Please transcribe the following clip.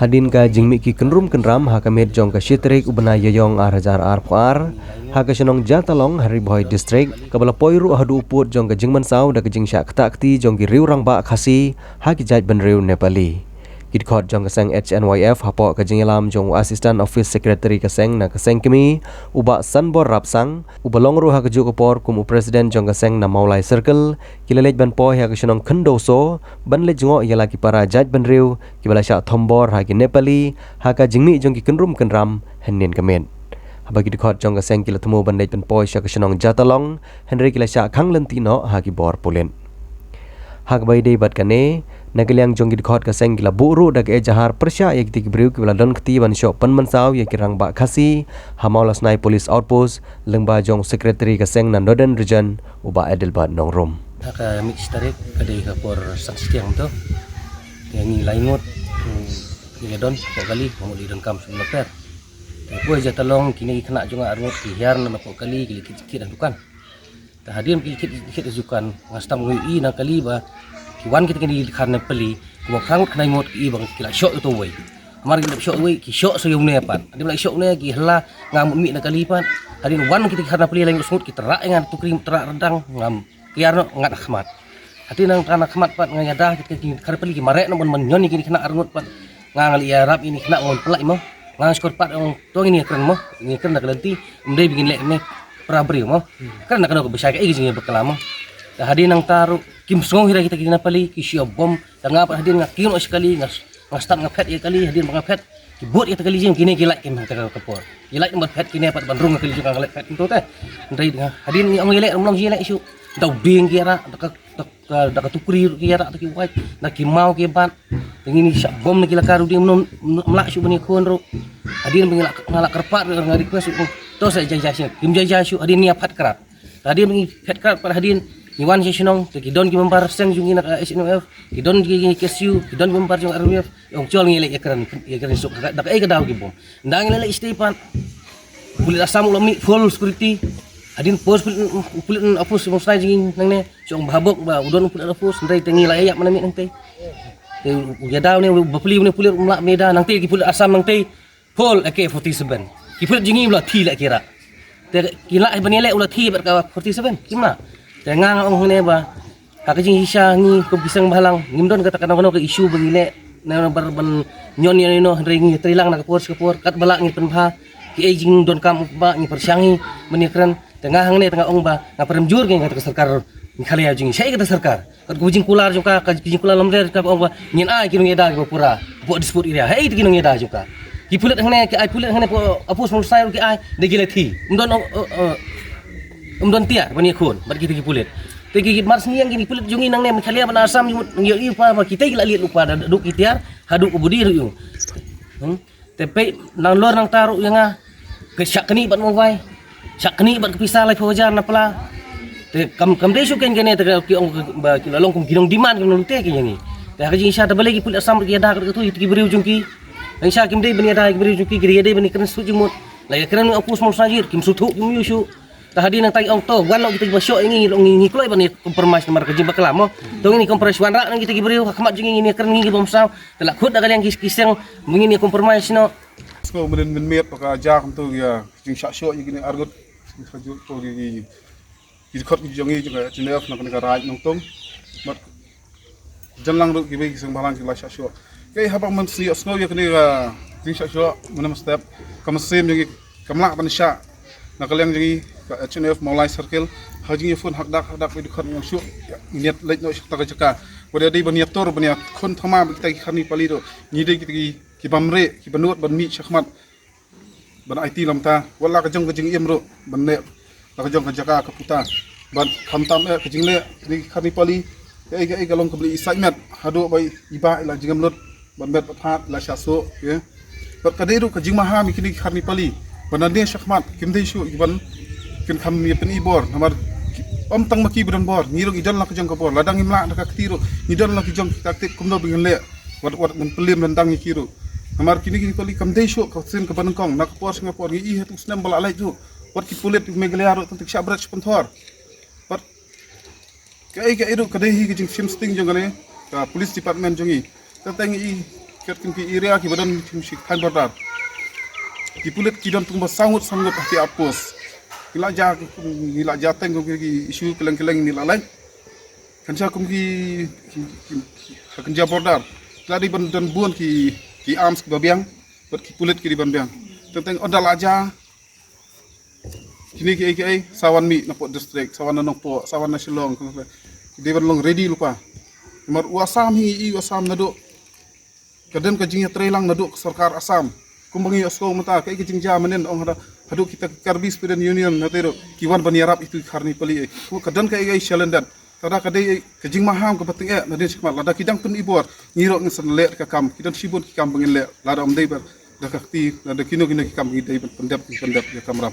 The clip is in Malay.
Hadin ka jingmi ki kenrum kenram ha kamit jong ka shitrik ubna yayong arhajar arpar ha ka shenong jatalong hari boy district kabala poiru hadu uput jong ka jingman saw da ka jing syak takti jong ki riurang ba khasi ha ki jaj ban riu Nepali kit khot jong ka sang HNYF hapo ka jingilam jong assistant office secretary ka sang na ka sang kemi uba sanbor rapsang ubalong ru ha ka ju ka por kum president jong ka sang na maulai circle kilalej ban po ha ka shenong khendo so ban le jingo yala ki para jaj ban riu ki bala sya thombor ha ki Nepali ha ka jingmi jong ki kenrum kenram henin kamen bagi dikhot jong ka sang kila temu ban lej ban po sya ka shenong jatalong henry kila sya khang lentino ha ki bor pulen ha ka bai dei bat kane nagaliang jong dikhot ka sang kila buru dak e jahar persya ek tik briu ki bala don kti ban syo pan man saw ye kirang ba khasi hamaulas nai police outpost lengba jong secretary ka sang na northern region uba edelbat nongrum ka mix tarik kadai ka por sang stiang to yang laingot ni don ko kali mo li don kam sum per ko ja talong kini kena junga arngot ki hiar na ko kali kili kit dukan ta hadian kit dukan ngastam ngui na kali ba kiwan kita kini karena peli ko khang kena ngot ki bang kila syok to wei mar kita syok wei ki syok so yung ne pan adi bla syok ne ki hela ngam mi na kali pan hadian wan kita karena peli lain smut kita rak ngan tukrim terak rendang ngam kiarno ngat khmat hati nang kana khmat pat ngayada kita karena peli ki marek non men nyoni kini kena arngot pat ngangal ya rap ini kena ngon pelak mo ngang skor pat ong to ini keren mo ini keren nak lenti mendai bikin lek ne prabri mo kan nak besar ke igi berkelama hadian nang taruh kim song hira kita kina pali kisio bom tengah apa hadian ngakiun sekali ngastat ngapet ya kali hadian ngapet kibut kita kali jing kini kilak kim kita kepor kilak nomor pet kini apa bandrung kali juga ngalek pet itu teh ndai hadian ni ong ilek umlong jilek isu tau bing kira dak tukri kira tak kiwai nak kimau kibat ngini sak bom ni kila karu dia melak isu bani kon ro hadian ngalak kerpat ngal request to saya jajah kim jajah isu hadian ni apat kerat hadian mengi pet kerat pada hadian Iwan Sessionong, kidon ki membar seng jungi nak SNF, kidon ki KSU, kidon membar jung RWF, yang jual ngelek ekran sok dak ai kadau ki bom. Ndang ngelek Stefan. Kulit asam ulami full security. Adin pos kulit apus musnai jingi nang ne, song babok ba udon kulit apus ndai tengi la ayak manami nang teh. Ya daw ne bapli ne kulit umlak meda nang teh ki kulit asam nang teh full AK47. Ki kulit jingi ulah thi la kira. Kila ai banelek ulah thi ber ka 47 kima. Jangan orang ni ba, kakak Isha ni ko pisang bahalang, ngimdon kata kadang-kadang ke isu begile, na berban nyon no ring trilang nak kapur kat balak ni penha, ki jing don kam ba ni persyangi menikran, tengah ni tengah ong ba, na peremjur ni kata sarkar ni kali ajing, saya kata sarkar, kat kujing kular juga, kujing kular lamler ka ong ba, nyen ai kinung eda ko pura, po dispute area, hei kinung eda juga. Ki pulet hang ni, ki ai pulet hang ni po apus mulsai ki ai, de gile thi, umdon tiar bani khon bar kita ki pulit te ki mars ni yang gini pulit jungi nang ne khalia bana asam yo i pa kita ki liat lupa duk itiar haduk budi ru te pe nang lor nang taru yang ke syak keni bat mawai syak keni bat kepisah lai fajar na pala te kam de su ken gene te ki ong ki lalong kum ginong diman ki nang te ki yang ni te ha ji sha ta bale ki pulit asam ki ada ka tu ki beri ujung ki ang sha kim de bani ada ki beri ujung ki gri de bani kena su jumut la ya kena apus mul sajir kim sutu kim yusu tahadi nang tai ong to wan kita basyo ingi ngi kloi bani kompromis nomor kejing baklamo to ini kompromis wan rak nang kita gibrew hakmat jing ini keren ngi bomsaw telak khut dagal yang kiseng mengini kompromis no sko men met paka jak to ya jing syak gini argut khaju to di khot ki jongi juga jenef nang ka raj nang tong mat janlang ru ki be kiseng balang ki la syak kai habang men si sko ya kini jing syak menam step kamasim jongi kamlak ban syak nakaliang jongi HNF Maulai Circle hajing phone hakdak di khon yang syuk niat lej no tak jaka wada di baniat tor baniat khon thama kita khani pali do ni de ki bamre ki banut ban mi shakhmat ban IT lamta wala ka jong imro ban ne ka jong ka jaka ka puta ban khamtam ka jing le di khani pali ai galong ka bli isaimat hado bai iba ila jingam lut ban bet pathat la shaso ya bat kadairu ka jing maha mi kini khani pali banane shakhmat kimdei shu ban kin kham mi pen ibor namar om tang maki bran bor ngirong idon la kejong ka bor ladang imla ka ktiro idon la kejong taktik kumno bingan le wat men pelim landang ni kiro namar kini pali kam dei sho ka sin ka banengkong nak por singa por ngi hatu snam bala lai tu wat ki pulet megliaro tantik shabrat spontor wat kai ka iru ka dei hi kejing film sting jong ne ka police department jongi ta tangi ket kin ki area ki badan musik tan bordar ki pulit ki don tumba sangut hati apus gila teng ki isu keleng ni lalai kan sa kum ki kan ja bordar ladi ban dan buon ki arms ki babiang bat ki pulit ki di ban biang tentang odal aja kini ki sawan mi na po district sawan na po sawan na silong di ban long ready lupa mar wasam hi wasam na do kaden ka jingya trelang na do sarkar asam kumbangi asko mata kai ki jingja manen ong hadu kita karbi student union na tero kiwan baniarap itu karni pali kaden ka shalendan tada kadai ka jing maham ka pating na din sikmat lada kidang pun ibor ngiro ngsan le ka kam kidan sibon ki kam bangin le lada om dei ber da ka ti lada kino ki kam idai pendap ya kamram